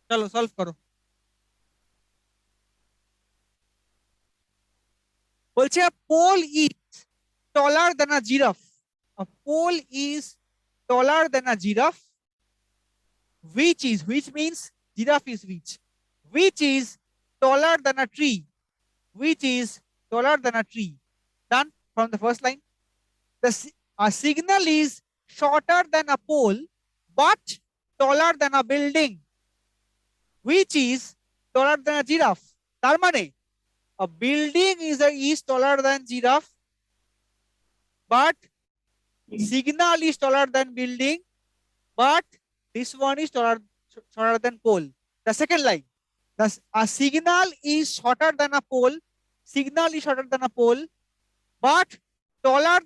চলো সলভ করো। বলছে pole is taller than a giraffe. Pole is taller than a giraffe, which means giraffe is which is taller than a tree, which is taller than a tree. Done from the first line. A signal is shorter than a pole but taller than a building, which is taller than a giraffe. তার মানে a building is taller than giraffe, but signal is taller than building, but this one is shorter than pole. The second line, a signal is shorter than a pole, signal is shorter than a pole, but taller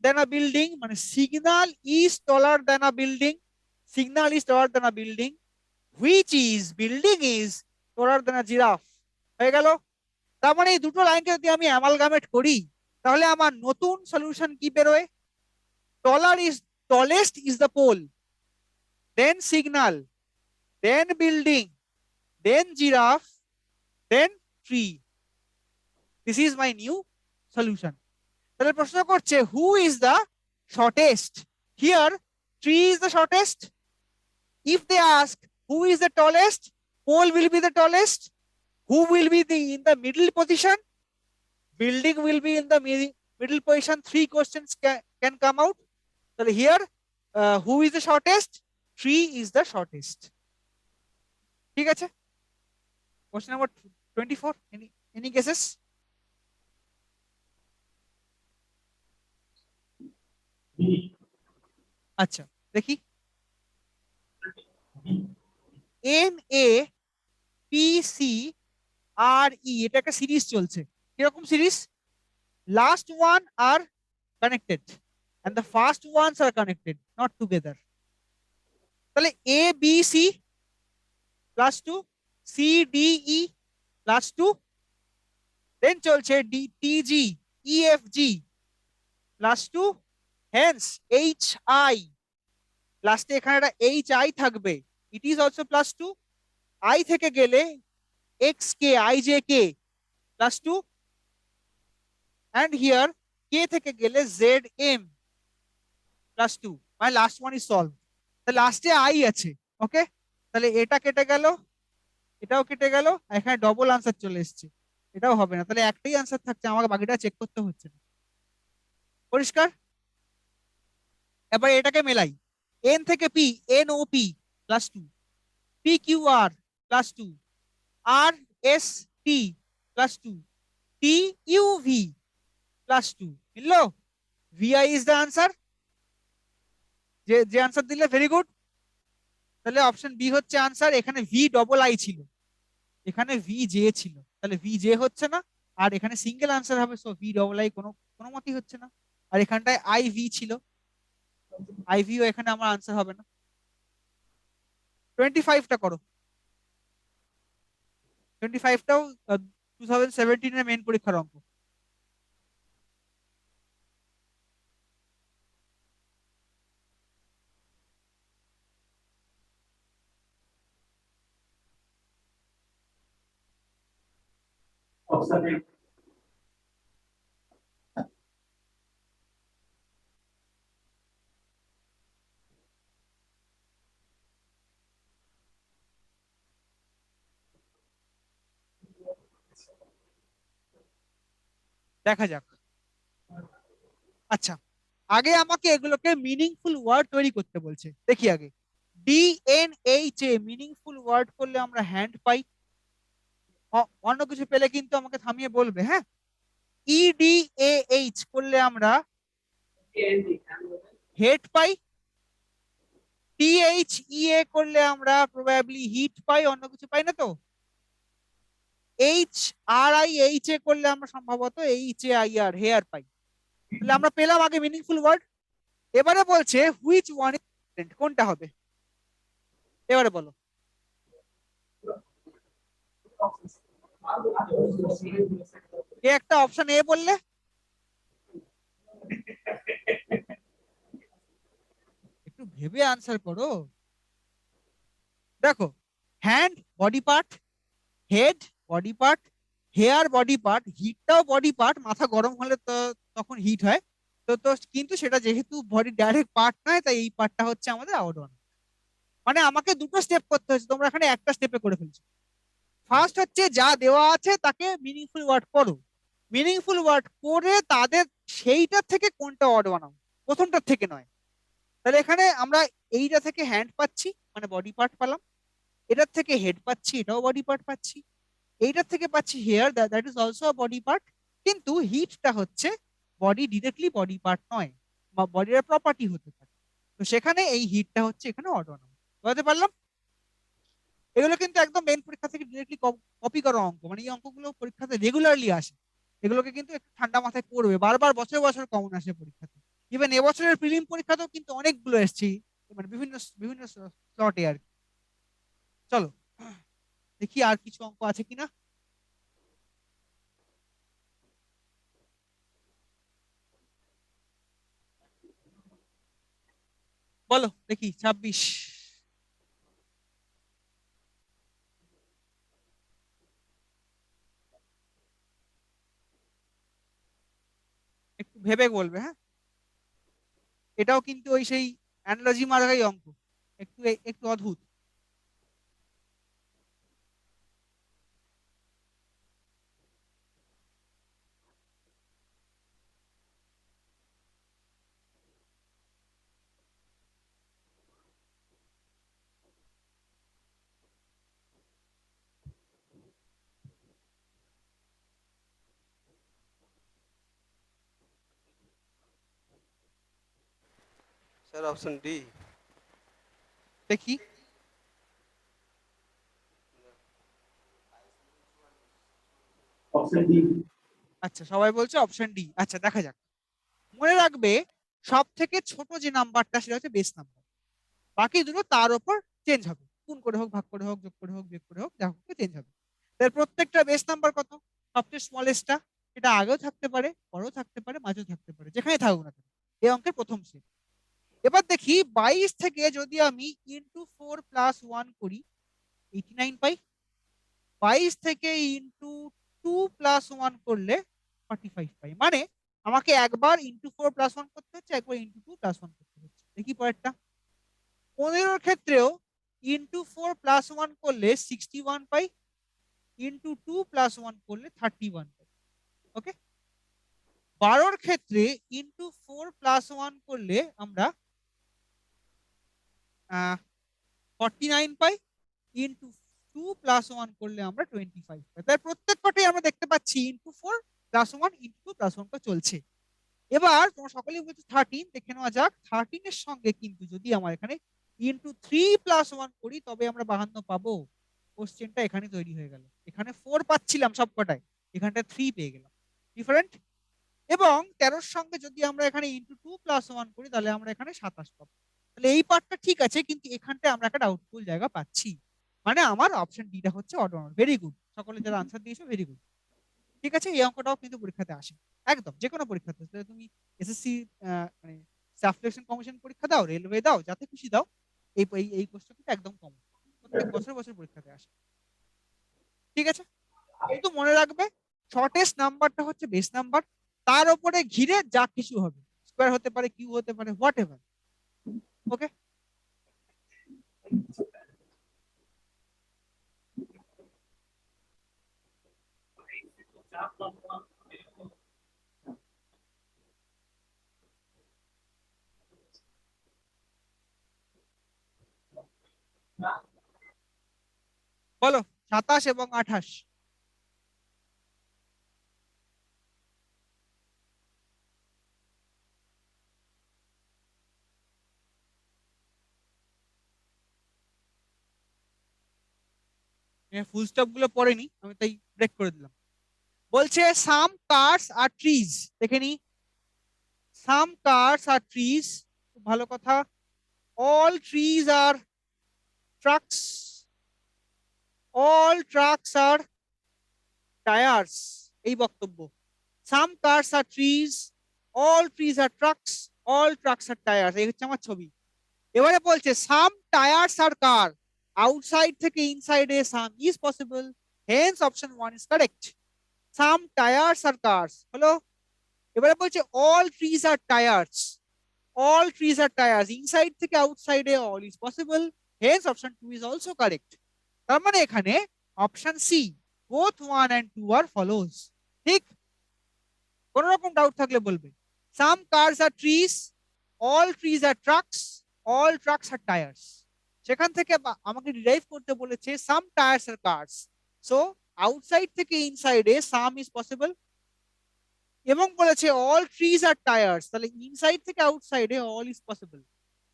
than a building. মানে signal is taller than a building, signal is taller than a building, which is building is taller than a giraffe. হয়ে গেল। তার মানে এই দুটো লাইনকে যদি আমি অ্যামালগামেট করি তাহলে আমার নতুন সলিউশন কি বেরোয়? Taller is tallest is the pole, then signal, then building, then giraffe, then tree. This is my new solution. তাহলে প্রশ্ন করছে who is the shortest? Here tree is the shortest. If they ask who is the tallest, pole will be the tallest. Who will be in the middle position? Building will be in the middle position. Three questions can come out. So here who is the shortest? Tree is the shortest. ঠিক আছে? Question number 24. Any guesses? আচ্ছা দেখি। NAPCRE এটা একটা series চলছে। কিরকম series? Last one are connected and the first ones are connected, not together. তাহলে ABC plus 2, CDE plus 2, then চলছে DTG EFG plus 2, hence HI লাস্টে এখানে একটা HI থাকবে, it is also plus 2. I থেকে গেলে XK IJK plus 2, and here K থেকে গেলে ZM plus 2. my last one is solved. তাহলে লাস্টে I আছে, ওকে। তাহলে এটা কেটে গেল, এটাও কেটে গেল, এখানে ডবল আনসার চলে এসেছে, এটাও হবে না। তাহলে একটাই আনসার থাকছে, আমাকে বাকিটা চেক করতে হচ্ছে না। পরিষ্কার? এবার এটাকে মেলাই। এন থেকে P, NOP plus 2, PQR plus 2, RST plus 2, TUV plus 2। মিললো? VI is the answer. যে আনসার দিলে ভেরি গুড। তাহলে অপশন বি হচ্ছে আনসার। এখানে VII ছিল, এখানে VJ ছিল, তাহলে VJ হচ্ছে না। আর এখানে সিঙ্গেল আনসার হবে, সো VII কোনো মতেই হচ্ছে না। আর এখানটায় IV ছিল, IVও এখানে আমার আনসার হবে না। 25টা করো। 25টাও 2017 এর মেন পরীক্ষার অঙ্ক। দেখা যাক। আচ্ছা, আগে আমাকে এগুলোকে মিনিংফুল ওয়ার্ড তৈরি করতে বলছে। দেখি আগে DNHA মিনিংফুল ওয়ার্ড করলে আমরা হ্যান্ড পাই। অন্য কিছু পেলে কিন্তু আমাকে থামিয়ে বলবে, হ্যাঁ। EDAH করলে আমরা হেড পাই। THEA করলে আমরা প্রবাবলি হিট পাই, অন্য কিছু পাই না তো। HRIHA করলে আমরা সম্ভবত HAIR হেয়ার পাই। তাহলে আমরা পেলাম আগে মিনিংফুল ওয়ার্ড। এবারে বলছে হুইচ ওয়ান ইজ ডিফারেন্ট, কোনটা হবে এবারে বলো। কে একটা অপশন এ বললে? একটু ভেবে আনসার করো। দেখো, hand body part, head body part, hair body part, হিটটাও বডি পার্ট, মাথা গরম হলে তো তখন হিট হয়। তো তো কিন্তু সেটা যেহেতু বডি ডাইরেক্ট পার্ট নয়, তাই এই পার্টটা হচ্ছে আমাদের আউটওয়ার্ড। মানে আমাকে দুটো স্টেপ করতে হচ্ছে, তোমরা এখানে একটা স্টেপে করে ফেলছো। ফার্স্ট হচ্ছে যা দেওয়া আছে তাকে মিনিংফুল ওয়ার্ড করো, মিনিংফুল ওয়ার্ড করে তাদের সেইটা থেকে কোনটা ওয়ার্ড বানাও, প্রথমটার থেকে নয়। তাহলে এখানে আমরা এইটা থেকে হ্যান্ড পাচ্ছি, মানে বডি পার্ট পেলাম, এটার থেকে হেড পাচ্ছি, এটাও বডি পার্ট পাচ্ছি, এইটার থেকে পাচ্ছি hair, that is also body part. কিন্তু হিটটা হচ্ছে বডি ডিরেক্টলি বডি পার্ট নয়, বা বডির প্রপার্টি হতে পারে। তো সেখানে এই হিটটা হচ্ছে এখানে অটোনম। বুঝতে পারলাম? এগুলো কিন্তু একদম মেন পরীক্ষা থেকে ডিরেক্টলি কপি করা অঙ্ক, মানে এই অঙ্কগুলো পরীক্ষাতে রেগুলারলি আসে। এগুলোকে কিন্তু একটু ঠান্ডা মাথায় করবে, বারবার বছর বছর কমন আসে পরীক্ষাতে। ইভেন এবছরের প্রিলিম পরীক্ষাতেও কিন্তু অনেকগুলো এসেছে, মানে বিভিন্ন বিভিন্ন স্লটে আর কি। চলো দেখি আর কিছু অঙ্ক আছে কিনা। বলো দেখি 26। একটু ভেবে বলবে, হ্যাঁ। এটাও কিন্তু ওই সেই অ্যানালজি মার্কাই অঙ্ক, একটু একটু অদ্ভুত। Sir option D. দেখি। Option D. আচ্ছা, সবাই বলছে অপশন ডি। আচ্ছা, দেখা যাক। মনে রাখবে, সব থেকে ছোট যে নাম্বারটা সেটা হচ্ছে বেস নাম্বার, বাকি দুটো তার উপর চেঞ্জ হবে, গুণ করে হোক, ভাগ করে হোক, যোগ করে হোক, বিয়োগ করে হোক, যা হোক চেঞ্জ হবে। তার প্রত্যেকটা বেস নাম্বার কত? সবচেয়ে স্মলেস্টটা, এটা আগেও থাকতে পারে, পরেও থাকতে পারে, মাঝেও থাকতে পারে, যেখানে থাকুক না কেন। এই অঙ্কের প্রথম সেট। এবার দেখি 22 থেকে যদি আমি ইন্টু 4 + 1 করি, 89 পাই। 22 থেকে ইন্টু 2 + 1 করলে 45 পাই। মানে আমাকে একবার ইন্টু 4 + 1 করতে হচ্ছে, একবার ইন্টু 2 + 1 করতে হচ্ছে। দেখি পরেরটা। 15 ক্ষেত্রেও ইন্টু 4 + 1 করলে 61 পাই, ইন্টু 2 + 1 করলে 31 পাই। ওকে। 12 ক্ষেত্রে ইন্টু 4 + 1 করলে আমরা 49 পাই, ইন্টু 2 + 1 করলে আমরা 25 পাই। তাই প্রত্যেক কটাই আমরা দেখতে পাচ্ছি ইন্টু 4 + 1 ইন্টু 2 + 1 চলছে। এবার তোমরা সকলেই বলছো 13, দেখে নেওয়া যাক। 13 এর সঙ্গে কিন্তু যদি আমার এখানে ইন্টু 3 + 1 করি, তবে আমরা 52 পাবো। কোশ্চেনটা এখানে তৈরি হয়ে গেল। এখানে 4 পাচ্ছিলাম সব কটায়, এখানটা 3 পেয়ে গেলাম। ডিফারেন্ট। এবং 13 সঙ্গে যদি আমরা এখানে ইন্টু 2 + 1 করি, তাহলে আমরা এখানে 27 পাবো। তাহলে এই পার্টটা ঠিক আছে, কিন্তু এখানটা আমরা একটা ডাউটফুল জায়গা পাচ্ছি। মানে আমার অপশন ডিটা হচ্ছে অড নাম্বার। ভেরি গুড, সকলে যারা আনসার দিয়েছো ভেরি গুড। ঠিক আছে, এই অঙ্কটাও কিন্তু পরীক্ষাতে আসে, একদম যে কোনো পরীক্ষাতে। তুমি এসএসসি, মানে স্টাফ সিলেকশন কমিশন পরীক্ষা দাও, রেলওয়ে দাও, যাতে খুশি দাও, এই এই এই কোশ্চেন কিন্তু একদম কমন, প্রত্যেক বছর বছর পরীক্ষাতে আসে। ঠিক আছে, শুধু মনে রাখবে শর্টেস্ট নাম্বারটা হচ্ছে বেস নাম্বার, তার উপরে ঘিরে যা কিছু হবে, স্কোয়ার হতে পারে, কিউ হতে পারে, হোয়াট এভার। ওকে। বলো 27 এবং 28। ফুল স্টপ গুলো পড়েনি আমি, তাই ব্রেক করে দিলাম। বলছে সাম কার্স আর ট্রিজ, দেখে নি। সাম কার্স আর ট্রিজ, ভালো কথা। All trees are trucks, all trucks are tyres, এই বক্তব্য। Some cars are trees, all trees are trucks, all trucks are tyres, এই হচ্ছে আমার ছবি। এবারে বলছে সাম টায়ার্স আর কার, আউটসাইড থেকে ইনসাইডে some is possible, hence option 1 is correct. Some tyres are cars হলো, এবারে বলছে all trees are tyres, all trees are tires, inside থেকে outside এ all is possible, hence option 2 is also correct। তার মানে এখানে option C both 1 and 2 are follows, ঠিক? কোন রকম ডাউট থাকলে বলবে। some cars are trees, all trees are trucks, all trucks are tires, সেখান থেকে আমাকে ডিরাইভ করতে বলেছে some tires are cars, so outside থেকে inside A some is possible, এবং বলেছে অল ট্রিজ আর টায়ার্স, তাহলে ইনসাইড থেকে আউটসাইডে অল ইজ পসিবল,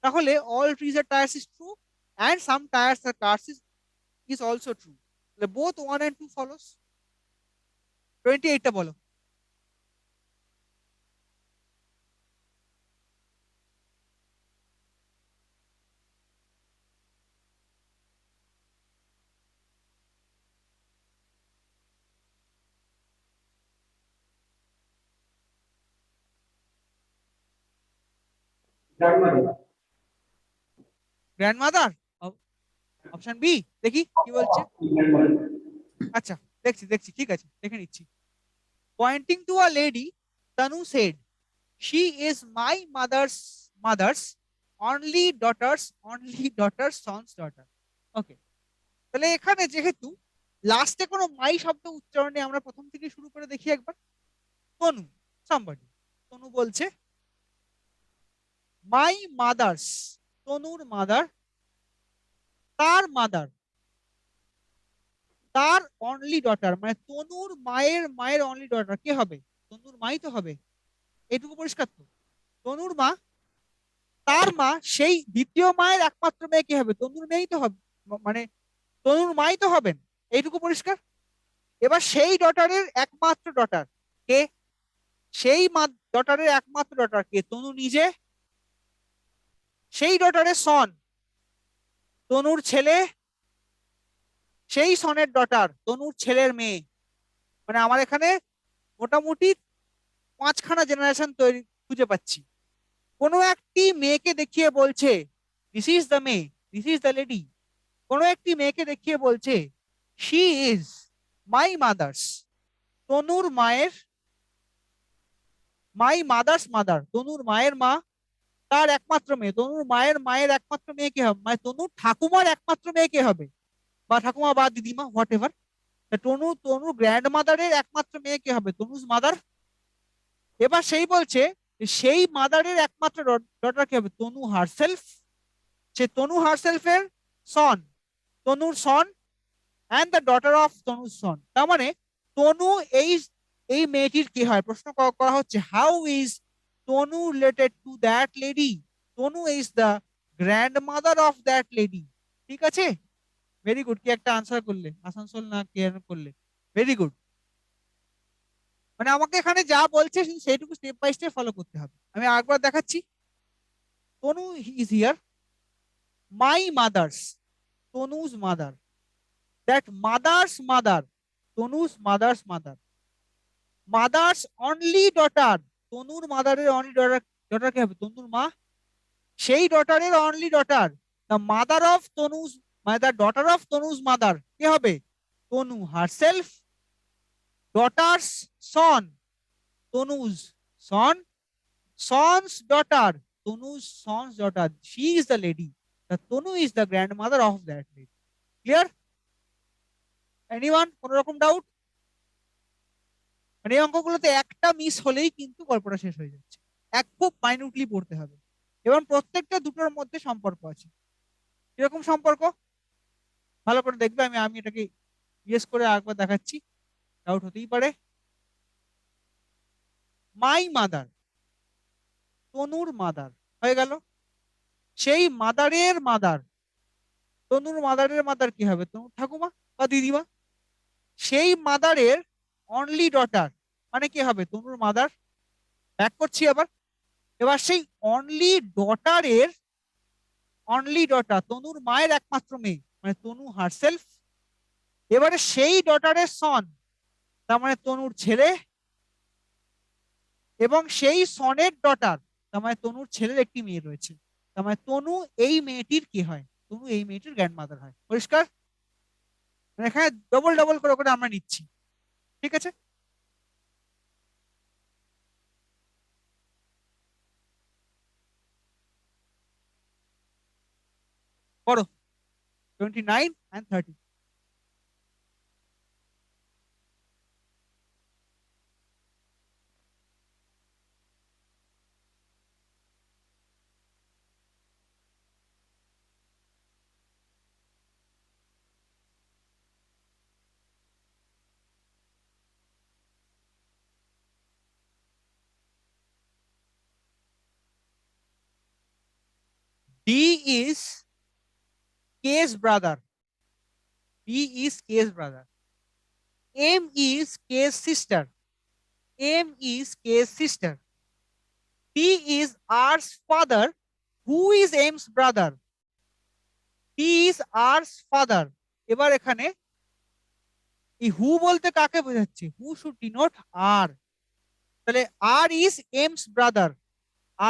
তাহলে all trees are tires is true and some tyres are cars is also true, তাহলে both 1 and 2 follows. 28টা বলো। গ্র্যান্ডমাদার, অপশন বি, দেখি কি বলছে। আচ্ছা, দেখছি দেখছি, ঠিক আছে, দেখে নিচ্ছি। Pointing to a lady, Tanu said, she is my mother's only daughter's son's daughter। Okay, তাহলে এখানে যেহেতু লাস্টে কোনো মাই শব্দ উচ্চারণে আমরা প্রথম থেকে শুরু করে দেখি একবার। তনু, সামবডি, তনু বলছে মাই মাদার্স, তনুর মাদার, তার মাদার, তার অনলি ডটার, মানে তনুর মায়ের অনলি ডটার কে হবে? তনুর মাই তো হবে, এটুকু পরিষ্কার তো? তনুর মা, তার মা, সেই দ্বিতীয় মায়ের একমাত্র মেয়ে কে হবে? তনুর মেয়েই তো হবে, মানে তনুর মাই তো হবেন, এইটুকু পরিষ্কার। এবার সেই ডটারের একমাত্র ডটার কে? সেই ডটারের একমাত্র ডটার কে? তনু নিজে। সেই ডটারের সন, তনুর ছেলে, সেই সনের ডটার তনুর ছেলের মেয়ে, মানে আমার এখানে মোটামুটি 5খানা জেনারেশন তৈরি খুঁজে পাচ্ছি। কোনো একটি মেয়েকে দেখিয়ে বলছে দিস ইজ দ্য মেয়ে, দিস ইজ দ্য লেডি, কোনো একটি মেয়েকে দেখিয়ে বলছে শি ইজ মাই মাদার্স, তনুর মায়ের, মাই মাদার্স মাদার, তনুর মায়ের মা, তার একমাত্র মেয়ে, তনুর মায়ের একমাত্র মেয়ে কে হবে? মানে তনুর ঠাকুমার একমাত্র মেয়ে কে হবে? বা ঠাকুমা বা দিদিমা, হোয়াট এভার। তনু গ্র্যান্ড মাদারের একমাত্র মেয়ে কে হবে? তনুজ মাদার। এবার সেই বলছে সেই মাদারের একমাত্র ডটার কে হবে? তনু হারসেলফ, সে তনু হারসেলফের সন, তনুর সন অ্যান্ড দ্য ডটার অফ তনুর সন। তার মানে তনু এই এই মেয়েটির কি হয়? প্রশ্ন করা হচ্ছে how is Tanu related to that lady, Tanu is the grand mother of that lady. ঠিক আছে, ভেরি গুড। কি একটা আনসার করলে, আসানসোল না কেয়ার করলে, ভেরি গুড। মানে আমাকে এখানে যা বলছে সেইটুকু স্টেপ বাই স্টেপ ফলো করতে হবে। আমি আরেকবার দেখাচ্ছি। Tanu is here, my mother's, Tanu's mother, that mother's mother, Tanu's mother's mother, mother's only daughter, তনুর মাদারের অনলি ডটার, ডটার কে হবে? তনুর মা, সেই ডটারের only daughter, the mother of Tanu's, মানে the daughter of Tanu's mother কে হবে? Tanu herself, daughter's son, Tanu's son, son's daughter, Tanu's son's daughter, she is the lady, the Tanu is the grandmother of that lady. Clear? Anyone, কোন রকম ডাউট? মানে এই অঙ্কগুলোতে একটা miss হলেই কিন্তু গল্পটা শেষ হয়ে যাচ্ছে, এক খুব মাইনিউটলি পড়তে হবে, এবং প্রত্যেকটা দুটোর মধ্যে সম্পর্ক আছে। এরকম সম্পর্ক ভালো করে দেখবে, আমি এটাকে ইয়েস করে আরেকবার দেখাচ্ছি, ডাউট হতেই পারে। মাই মাদার, তনুর মাদার হয়ে গেল, সেই মাদারের মাদার, তনুর মাদারের মাদার কি হবে? তনুর ঠাকুমা বা দিদিমা, সেই মাদারের অনলি ডটার মানে কি হবে? তনুর মাদার। ব্যাক করছি আবার, এবার সেই অনলি ডটারের অনলি ডটার, তনুর মায়ের একমাত্র মেয়ে, মানে তনু হারসেলফ। এবারে সেই ডটারের সন, তার মানে তনুর ছেলে, এবং সেই সনের ডটার, তার মানে তনুর ছেলের একটি মেয়ে রয়েছে, তার মানে তনু এই মেয়েটির কি হয়? তনু এই মেয়েটির গ্র্যান্ডমাদার হয়। পরিষ্কার? মানে এখানে ডবল ডবল করে করে আমরা নিচ্ছি। ঠিক আছে? করো 29 and 30. D is K's brother. D is K's brother. M is K's sister. M is K's sister. P is R's father. Who is M's brother? P is R's father. এবার এখানে এই হু বলতে কাকে বোঝাচ্ছে? Who should denote R. তাহলে R is M's brother,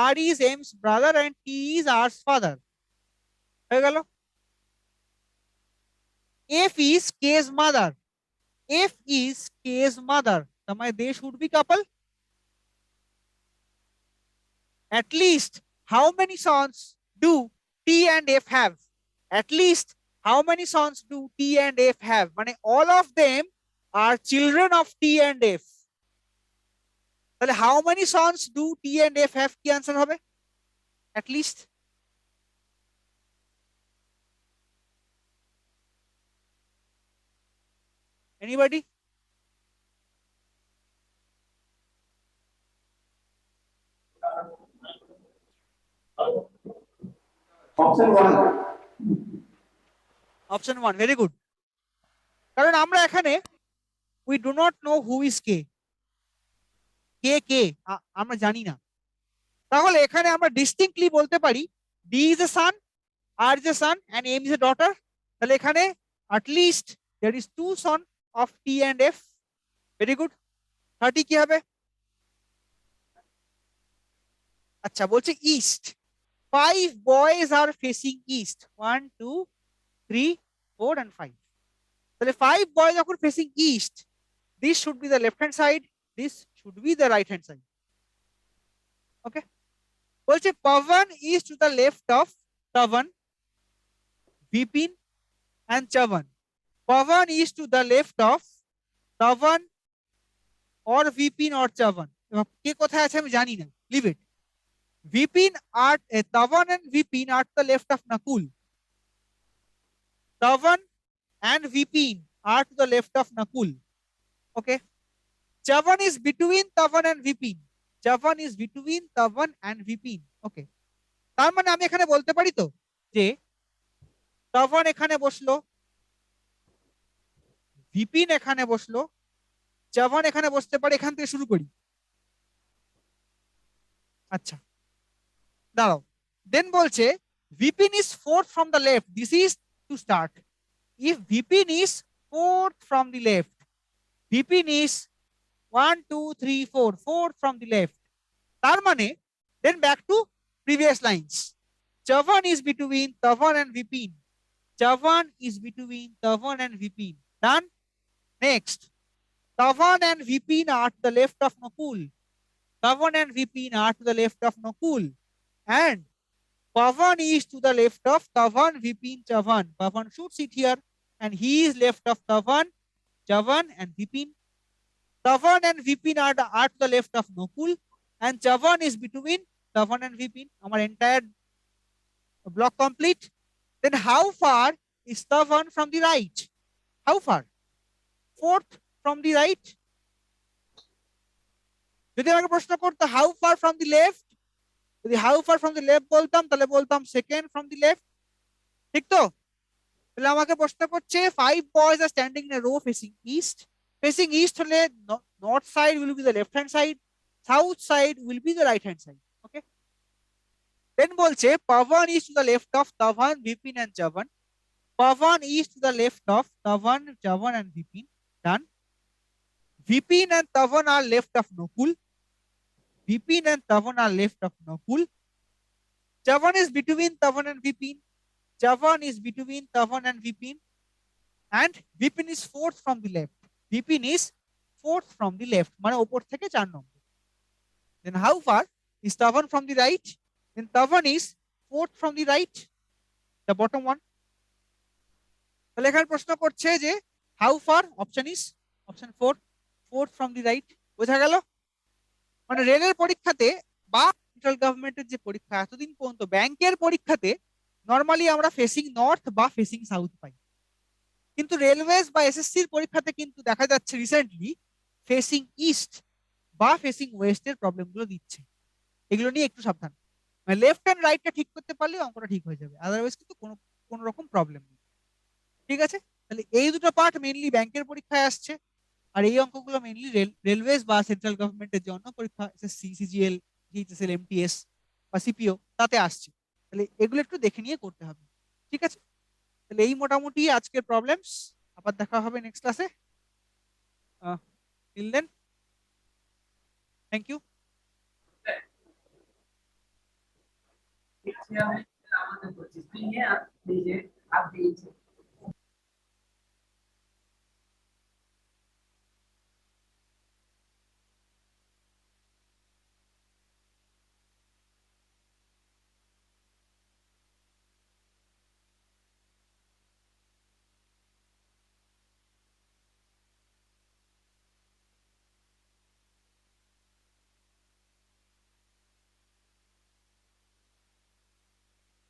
R is M's brother and T is R's father. হয়ে গেল। F is K's mother, F is K's mother, তার মানে they should be couple. At least how many sons do T and F have? At least how many sons do T and F have? মানে all of them are children of T and F. তাহলে how many sons do T and F have? কি answer হবে? At least. Anybody? Option 1. Option 1. Very good. কারণ আমরা এখানে we do not know who is K. কে আমরা জানি না। তাহলে এখানে আমরা ডিস্টিংক্টলি বলতে পারি D is a son, R is a son and M is a daughter. তাহলে এখানে at least there is two son of T and F. Very good. 30 কি হবে? আচ্ছা বলছে east. 5 boys are facing east. 1 2 3 4 and 5. তাহলে 5 boys যখন facing east, this should be the left hand side, this should be the right hand side. Okay. বলছে Pavan is to the left of Tavan, Vipin and Chavan. Pavan is to the left of Tavan or Vipin or Chavan. কে কোথায় আছে আমি জানি না, leave it. Vipin are Tavan and Vipin are to the left of Nakul. Tavan and Vipin are to the left of Nakul. Okay. Chavan is between Tavan and Vipin. Chavan is between Tavan and Vipin. Okay. তার মানে আমি এখানে বলতে পারি তো যে Tavan এখানে বসলো, Vipin এখানে বসলো, Chavan এখানে বসতে পারে। এখান থেকে শুরু করি। আচ্ছা দাঁড়াও। দেন বলছে Vipin is fourth from the left. This is to start. If Vipin is fourth from the left, Vipin is 1 2 3 4, fourth from the left. তার মানে then back to previous lines. Chavan is between Tavan and Vipin. Chavan is between Tavan and Vipin. Done. Next, Tavan and Vipin are to the left of Nakul. Tavan and Vipin are to the left of Nakul. And Pavan is to the left of Tavan, Vipin, Chavan. Pavan should sit here and he is left of Tavan, Chavan and Vipin. Tavan and Vipin are to the left of Nakul and Chavan is between Tavan and Vipin. Our entire block complete. Then how far is Tavan from the right? How far? Fourth from the right. যদি আমাকে প্রশ্ন করতো how far from the left, যদি how far from the left বলতাম তাহলে বলতাম second from the left. ঠিক তো? তাহলে আমাকে প্রশ্ন করছে 5 boys are standing in a row facing east. Facing east হলে north side will be the left hand side, south side will be the right hand side. Okay. Then বলছে Pavan is to the left of Tavan, Vipin and Chavan. Pavan is to the left of Tavan, Chavan and Vipin. Done. Vipin and Tavan are left of Nakul. Vipin and Tavan are left of Nakul. Chavan is between Tavan and Vipin. Javan is between Tavan and Vipin, and Vipin is fourth from the left. Vipin is fourth from the left, মানে উপর থেকে 4 নম্বর. Then how far is Tavan from the right? Then Tavan is fourth from the right, the bottom one. তাহলে এখানে প্রশ্ন করছে যে how far, option is option 4, fourth from the right. বোঝা গেল? মানে রেলের পরীক্ষাতে বা সেন্ট্রাল গভর্নমেন্টের যে পরীক্ষা এতদিন পর্যন্ত ব্যাংকের পরীক্ষাতে নরমালি আমরা ফেসিং নর্থ বা ফেসিং সাউথ পাই, কিন্তু রেলওয়েজ বা এসএসসির পরীক্ষাতে কিন্তু দেখা যাচ্ছে রিসেন্টলি ফেসিং ইস্ট বা ফেসিং ওয়েস্টের প্রবলেমগুলো দিচ্ছে। এগুলো নিয়ে একটু সাবধান, মানে লেফট অ্যান্ড রাইটটা ঠিক করতে পারলে অঙ্কটা ঠিক হয়ে যাবে, আদারওয়াইজ কিন্তু কোনো রকম প্রবলেম নেই। ঠিক আছে, তাহলে এই দুটো পার্ট মেইনলি ব্যাংকের পরীক্ষায় আসছে, আর এই অঙ্কগুলো মেইনলি রেলওয়েজ বা সেন্ট্রাল গভর্নমেন্টের যে অন্য পরীক্ষা এসএসসি, সিজিএল, এইচএসএল, এমটিএস বা সিপিও তাতে আসছে। তাহলে এগুলো একটু দেখে নিয়ে করতে হবে। ঠিক আছে, তাহলে এই মোটামুটি আজকের প্রবলেমস। আবার দেখা হবে নেক্সট ক্লাসে। Till then, thank you. আমাদের 25 দিন আপডেট